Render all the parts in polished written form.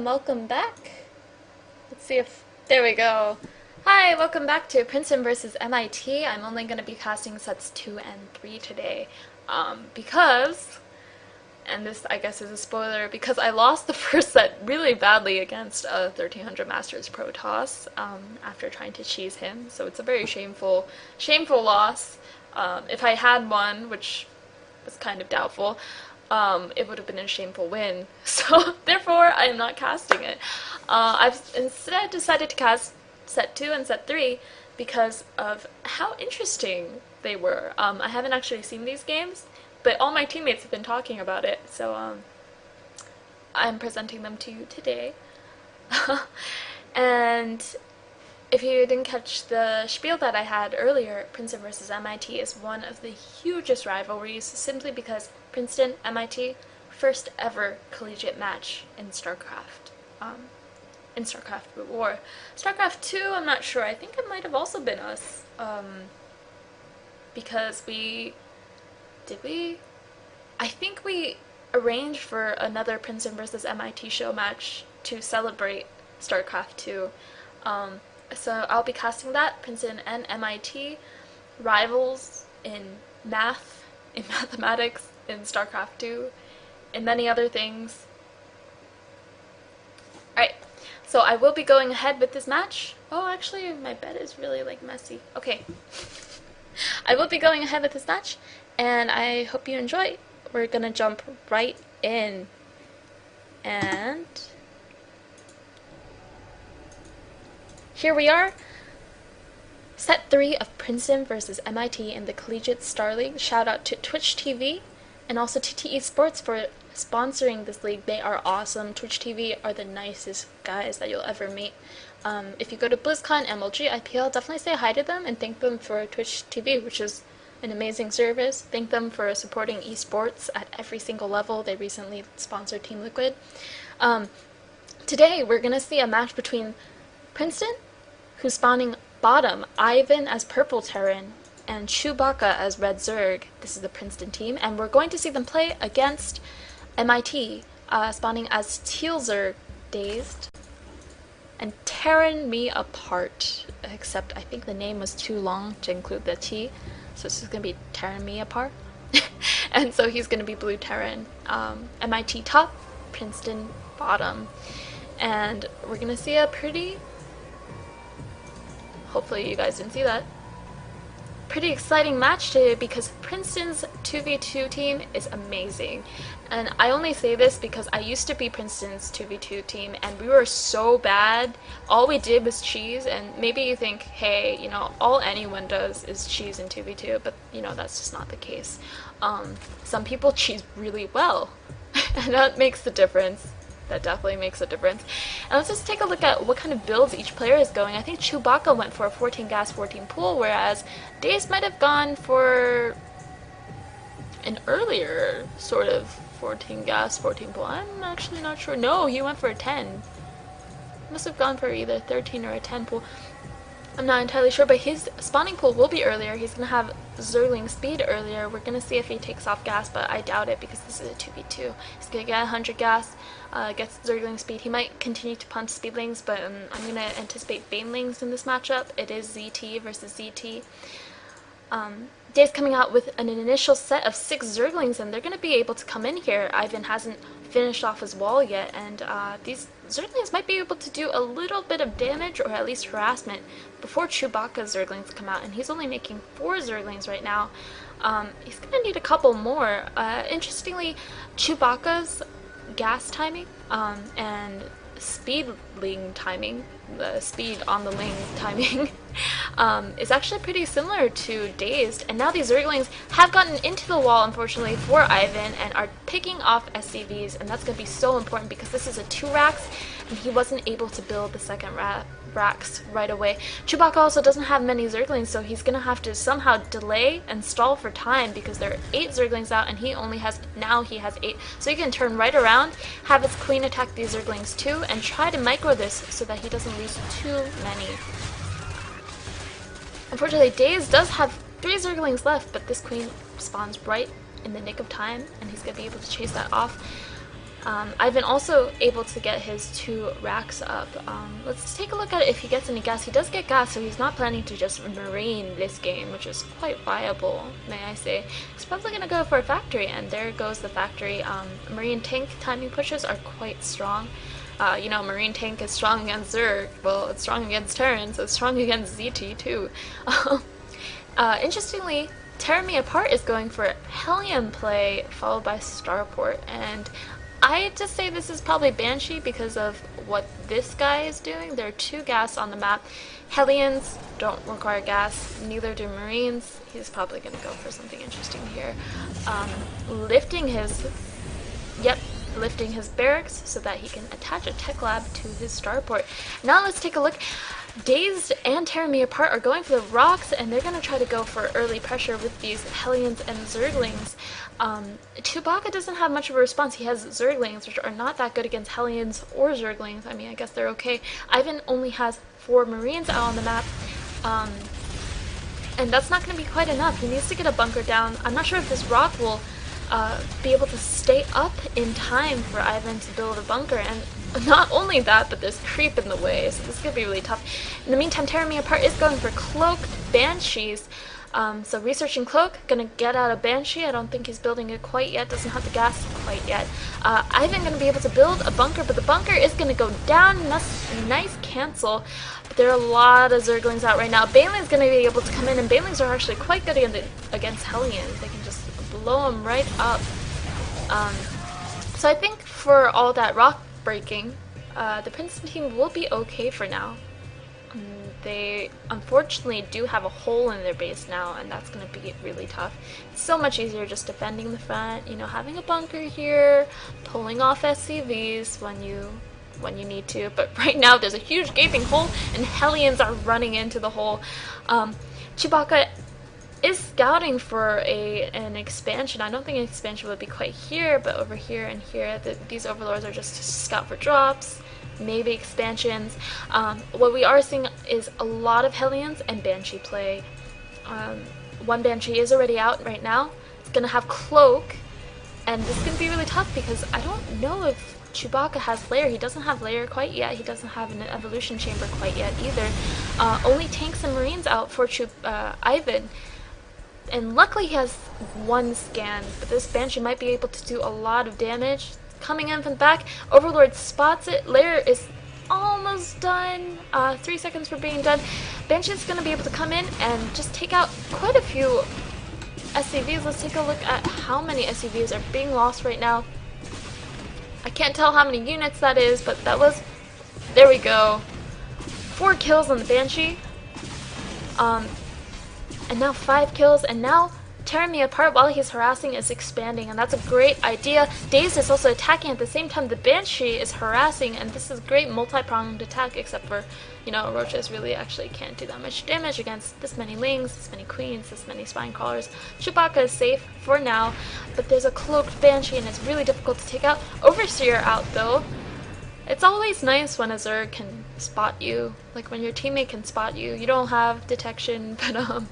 welcome back. Let's see if... There we go. Hi, welcome back to Princeton versus MIT. I'm only going to be casting sets 2 and 3 today, because, and this I guess is a spoiler, because I lost the first set really badly against a 1300 Masters Protoss after trying to cheese him, so it's a very shameful loss. If I had won, which was kind of doubtful, it would have been a shameful win, so therefore I am not casting it. I've instead decided to cast set 2 and set 3 because of how interesting they were. I haven't actually seen these games, but all my teammates have been talking about it, so I'm presenting them to you today. And if you didn't catch the spiel that I had earlier, Princeton versus MIT is one of the hugest rivalries simply because Princeton, MIT, first ever collegiate match in StarCraft. In StarCraft War. StarCraft 2, I'm not sure. I think it might have also been us. Because we... Did we? I think we arranged for another Princeton versus MIT show match to celebrate StarCraft 2. So I'll be casting that, Princeton and MIT, rivals in math, in mathematics, in StarCraft 2, and many other things. Alright, so I will be going ahead with this match. Oh, actually, my bed is really, messy. Okay. I will be going ahead with this match, and I hope you enjoy. We're gonna jump right in. And... here we are, set 3 of Princeton versus MIT in the Collegiate Star League. Shout out to Twitch TV and also to TE Sports for sponsoring this league. They are awesome. Twitch TV are the nicest guys that you'll ever meet. If you go to BlizzCon, MLG, IPL, definitely say hi to them and thank them for Twitch TV, which is an amazing service. Thank them for supporting esports at every single level. They recently sponsored Team Liquid. Today we're going to see a match between Princeton, who's spawning bottom, Ivan as purple Terran, and Chewbacca as red Zerg. This is the Princeton team, and we're going to see them play against MIT, spawning as teal Zerg, dazed, and tearing me apart, except I think the name was too long to include the T, so this is going to be tearing me apart. And so he's going to be blue Terran, MIT top, Princeton bottom, and we're going to see a pretty... hopefully you guys didn't see that. Pretty exciting match today because Princeton's 2v2 team is amazing. And I only say this because I used to be Princeton's 2v2 team and we were so bad. All we did was cheese, and maybe you think, hey, you know, all anyone does is cheese in 2v2, but you know, that's just not the case. Some people cheese really well and that makes the difference. That definitely makes a difference. And let's just take a look at what kind of builds each player is going. I think Chewbacca went for a 14 gas, 14 pool, whereas Daze might have gone for an earlier sort of 14 gas, 14 pool. I'm actually not sure. No, he went for a 10. Must have gone for either 13 or a 10 pool. I'm not entirely sure, but his spawning pool will be earlier. He's going to have Zergling speed earlier. We're going to see if he takes off gas, but I doubt it because this is a 2v2. He's going to get 100 gas, gets Zergling speed. He might continue to punch speedlings, but I'm going to anticipate banelings in this matchup. It is ZT versus ZT. Dave's coming out with an initial set of 6 Zerglings, and they're going to be able to come in here. Ivan hasn't finished off his wall yet, and these Zerglings might be able to do a little bit of damage, or at least harassment, before Chewbacca's Zerglings come out, and he's only making 4 Zerglings right now. He's going to need a couple more. Interestingly, Chewbacca's gas timing and speedling timing, the speed on the ling timing, is actually pretty similar to Dazed, and now these Zerglings have gotten into the wall, unfortunately, for Ivan, and are picking off SCVs, and that's going to be so important because this is a 2 racks, and he wasn't able to build the second racks right away. Chewbacca also doesn't have many Zerglings, so he's going to have to somehow delay and stall for time because there are 8 Zerglings out, and he has 8. So he can turn right around, have his queen attack these Zerglings too, and try to micro this so that he doesn't lose too many. Unfortunately, Daze does have 3 Zerglings left, but this queen spawns right in the nick of time, and he's going to be able to chase that off. I've been also able to get his 2 racks up. Let's take a look at if he gets any gas. He does get gas, so he's not planning to just marine this game, which is quite viable, may I say. He's probably going to go for a factory, and there goes the factory. Marine tank timing pushes are quite strong. You know, Marine Tank is strong against Zerg. Well, it's strong against Terran, so it's strong against ZT too. Interestingly, Tear Me Apart is going for Hellion play followed by Starport, and I just say this is probably Banshee because of what this guy is doing. There are 2 gas on the map. Hellions don't require gas, neither do Marines. He's probably going to go for something interesting here. Lifting his barracks so that he can attach a tech lab to his starport. Now let's take a look. Dazed and Tear Me Apart are going for the rocks, and they're going to try to go for early pressure with these Hellions and Zerglings. Chewbacca doesn't have much of a response. He has Zerglings, which are not that good against Hellions or Zerglings. I mean, I guess they're okay. Ivan only has 4 Marines out on the map, and that's not going to be quite enough. He needs to get a bunker down. I'm not sure if this rock will be able to stay up in time for Ivan to build a bunker, and not only that, but there's creep in the way, so this is going to be really tough. In the meantime, Tear Me Apart is going for cloaked Banshees. So researching cloak, gonna get out a Banshee. I don't think he's building it quite yet, doesn't have the gas quite yet. Ivan gonna be able to build a bunker, but the bunker is gonna go down. Nice cancel. But there are a lot of Zerglings out right now. Baneling's gonna be able to come in, and Banelings are actually quite good against Hellions. They can just blow them right up. So I think for all that rock breaking, the Princeton team will be okay for now. They unfortunately do have a hole in their base now, and that's going to be really tough. It's so much easier just defending the front, you know, having a bunker here, pulling off SCVs when you need to. But right now there's a huge gaping hole, and Hellions are running into the hole. Chewbacca is scouting for an expansion. I don't think an expansion would be quite here, but over here and here, these overlords are just to scout for drops. Maybe expansions. What we are seeing is a lot of Hellions and Banshee play. One Banshee is already out right now. It's gonna have Cloak, and this is gonna be really tough because I don't know if Chewbacca has Lair. He doesn't have Lair quite yet. He doesn't have an evolution chamber quite yet either. Only tanks and Marines out for Ivan. And luckily he has 1 scan, but this Banshee might be able to do a lot of damage. Coming in from the back, Overlord spots it. Lair is almost done. 3 seconds for being done. Banshee's going to be able to come in and just take out quite a few SCVs. Let's take a look at how many SCVs are being lost right now. I can't tell how many units that is, but that was... There we go. 4 kills on the Banshee. And now 5 kills, and now Tear Me Apart while he's harassing is expanding, and that's a great idea. Dazed is also attacking at the same time the Banshee is harassing, and this is great multi-pronged attack, except for, you know, Roaches really actually can't do that much damage against this many Lings, this many Queens, this many Spine Crawlers. Chewbacca is safe for now, but there's a cloaked Banshee, and it's really difficult to take out. Overseer out, though. It's always nice when a Zerg can spot you, like when your teammate can spot you. You don't have detection, but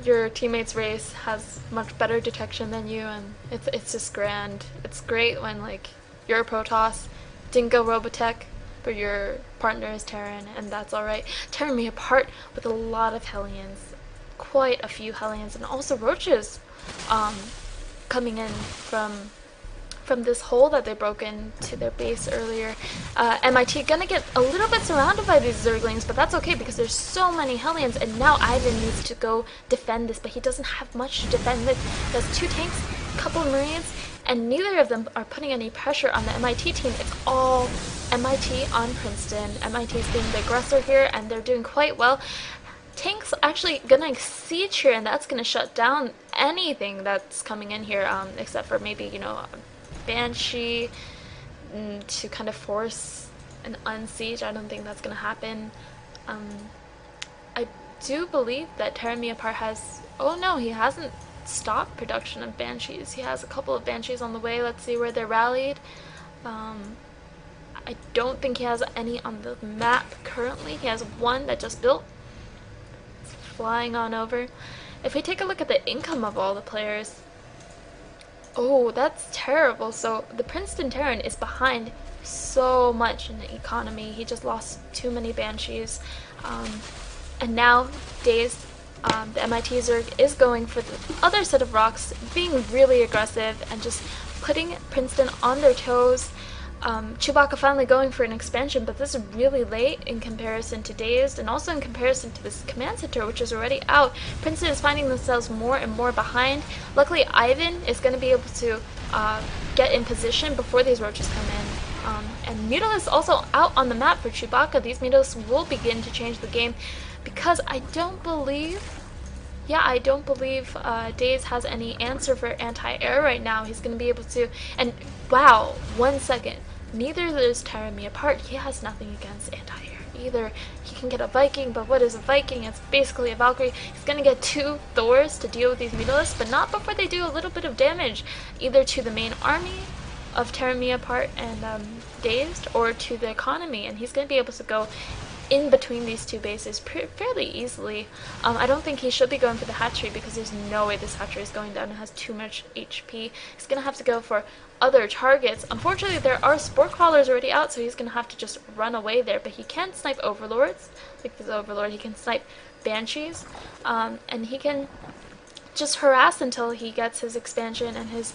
your teammate's race has much better detection than you, and it's just grand. It's great when, like, you're a Protoss, Dingo Robotech, but your partner is Terran, and that's alright. Tear Me Apart with a lot of Hellions, quite a few Hellions, and also Roaches coming in from this hole that they broke into their base earlier. MIT gonna get a little bit surrounded by these Zerglings, but that's okay because there's so many Hellions, and now Ivan needs to go defend this, but he doesn't have much to defend this. He has 2 tanks, a couple of Marines, and neither of them are putting any pressure on the MIT team. It's all MIT on Princeton. MIT is being the aggressor here, and they're doing quite well. Tank's actually gonna siege here, and that's gonna shut down anything that's coming in here, except for maybe, you know, Banshee to kind of force an unsiege. I don't think that's going to happen. I do believe that Tear Me Apart has... Oh no, he hasn't stopped production of Banshees. He has a couple of Banshees on the way. Let's see where they're rallied. I don't think he has any on the map currently. He has 1 that just built. It's flying on over. If we take a look at the income of all the players, Oh, that's terrible. So the Princeton Terran is behind so much in the economy. He just lost too many Banshees. Um, and now Days, the MIT Zerg, is going for the other set of rocks, being really aggressive and just putting Princeton on their toes. Chewbacca finally going for an expansion, but this is really late in comparison to Dazed, and also in comparison to this command center, which is already out. Princeton is finding themselves more and more behind. Luckily, Ivan is going to be able to get in position before these roaches come in. And Mutalisk also out on the map for Chewbacca. These Mutalisks will begin to change the game, because I don't believe Daze has any answer for anti-air right now. He's going to be able to, and wow, 1 second. Neither is tearing me apart. He has nothing against anti-air either. He can get a Viking, but what is a Viking? It's basically a Valkyrie. He's going to get 2 Thors to deal with these Mutalisks, but not before they do a little bit of damage, either to the main army of tearing me apart and Dazed, or to the economy, and he's going to be able to go in between these 2 bases fairly easily. I don't think he should be going for the hatchery, because there's no way this hatchery is going down. It has too much HP. He's going to have to go for other targets. Unfortunately, there are Spore Crawlers already out, so he's going to have to just run away there, but he can snipe Overlords. Like this Overlord, he can snipe Banshees, and he can just harass until he gets his expansion and his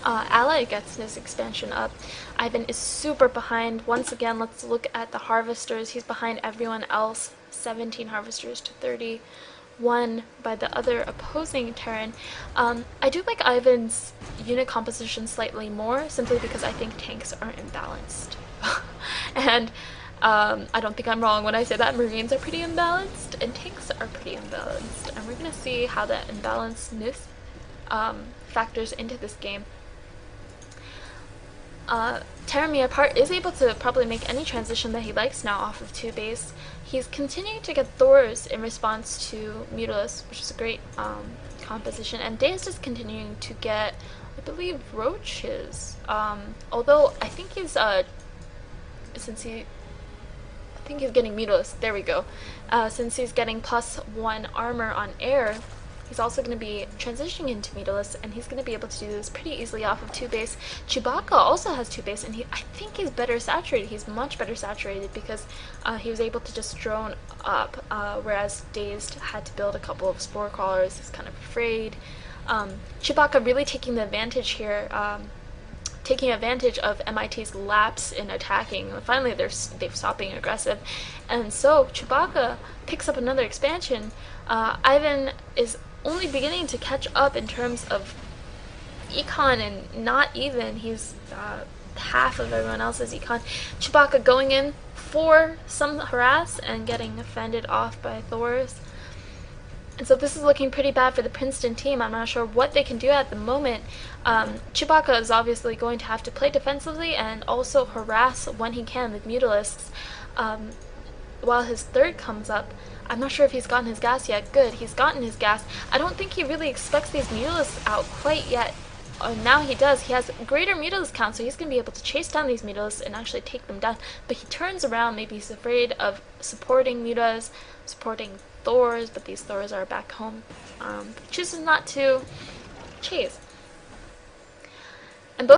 ally gets his expansion up. Ivan is super behind. Once again, let's look at the harvesters. He's behind everyone else, 17 harvesters to 31 by the other opposing Terran. I do like Ivan's unit composition slightly more, simply because I think tanks are imbalanced. And I don't think I'm wrong when I say that Marines are pretty imbalanced and tanks are pretty imbalanced. And we're going to see how that imbalancedness factors into this game. Tearing Me Apart is able to probably make any transition that he likes now off of 2 base. He's continuing to get Thors in response to Mutalisk, which is a great composition, and Dazed is continuing to get, I believe, Roaches. Although I think he's I think he's getting Mutalisk. There we go. Since he's getting +1 armor on air, he's also going to be transitioning into Mutalisk, and he's going to be able to do this pretty easily off of 2 base. Chewbacca also has 2 base, and I think he's better saturated. He's much better saturated, because he was able to just drone up, whereas Dazed had to build a couple of Spore Crawlers. He's kind of afraid. Chewbacca really taking the advantage here, taking advantage of MIT's lapse in attacking. Finally, they've stopped being aggressive, and so Chewbacca picks up another expansion. Ivan is only beginning to catch up in terms of econ, and not even. He's half of everyone else's econ. Chewbacca going in for some harass and getting fended off by Thors. And so this is looking pretty bad for the Princeton team. I'm not sure what they can do at the moment. Chewbacca is obviously going to have to play defensively and also harass when he can with Mutalisks. While his 3rd comes up, I'm not sure if he's gotten his gas yet. Good, he's gotten his gas. I don't think he really expects these Mutalisks out quite yet. Now he does. He has greater Mutalisk count, so he's going to be able to chase down these Mutalisks and actually take them down. But he turns around. Maybe he's afraid of supporting Mutas, supporting Thors, but these Thors are back home. Chooses not to chase. And both